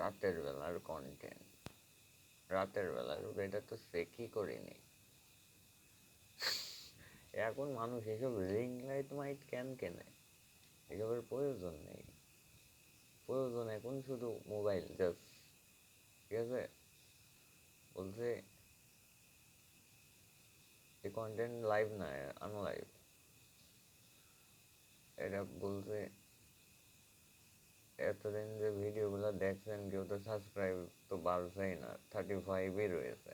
রাতের বেলার কন্টেন্ট, রাতের বেলার এটা তো চেকই করিনি। এখন মানুষ এসব রিং লাইট মাইট কেন কেনে? এসবের প্রয়োজন নেই। প্রয়োজন এখন শুধু মোবাইল জাস্ট, ঠিক আছে? বলছে এই কন্টেন্ট লাইভ না, আনলাইভ। এটা বলছে এতদিন যে ভিডিওগুলো দেখছেন কেউ তো সাবস্ক্রাইব তো বাড়ছেই না, 35ই রয়েছে।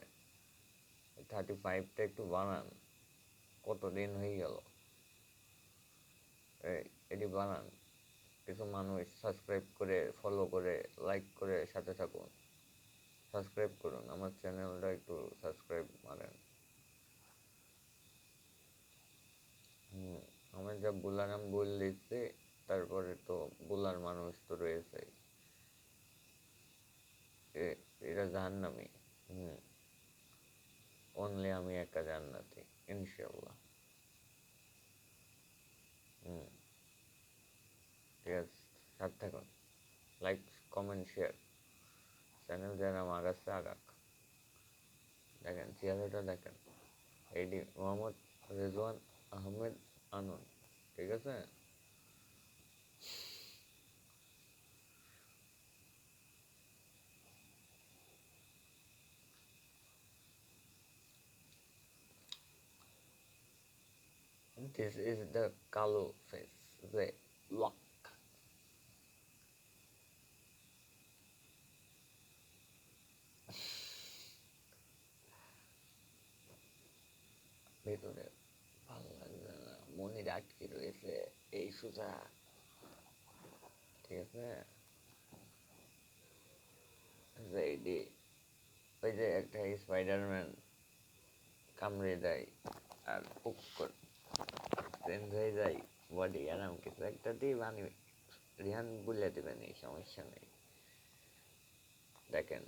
35টা একটু বানান, কতদিন হয়ে গেল। এটি বানান, কিছু মানুষ সাবস্ক্রাইব করে, ফলো করে, লাইক করে সাথে থাকুন। সাবস্ক্রাইব করুন আমার চ্যানেলটা, একটু সাবস্ক্রাইব মারেন। আমি যা বলার আমি বলে দিচ্ছি, তারপরে তো বলার মানুষ তো রয়েছে। এটা জাহান্নামী। অনলি আমি একা জান্নাতি ইনশাল্লাহ। ঠিক আছে, সাথে থাকুন। Like, comment, share. চ্যানেল যারা আমার কাছে আগাক। দেখেন চেহারাটা দেখেন, এইটি মোহাম্মদ রেজওয়ান আহমেদ আনন্দ, ঠিক আছে? This is the কালো ফেস, the lock. ভেতরে ভালো লাগছে না, মনে আটকে রয়েছে এই সুজা, ঠিক আছে? এইটি ওই যে একটা স্পাইডারম্যান কামড়ে দেয় আর পুক করে চেঞ্জ হয়ে যায় বডি, আরাম কিছু একটা দিয়ে বানিয়ে রিহান বলে দেবেন, এই সমস্যা নেই। দেখেন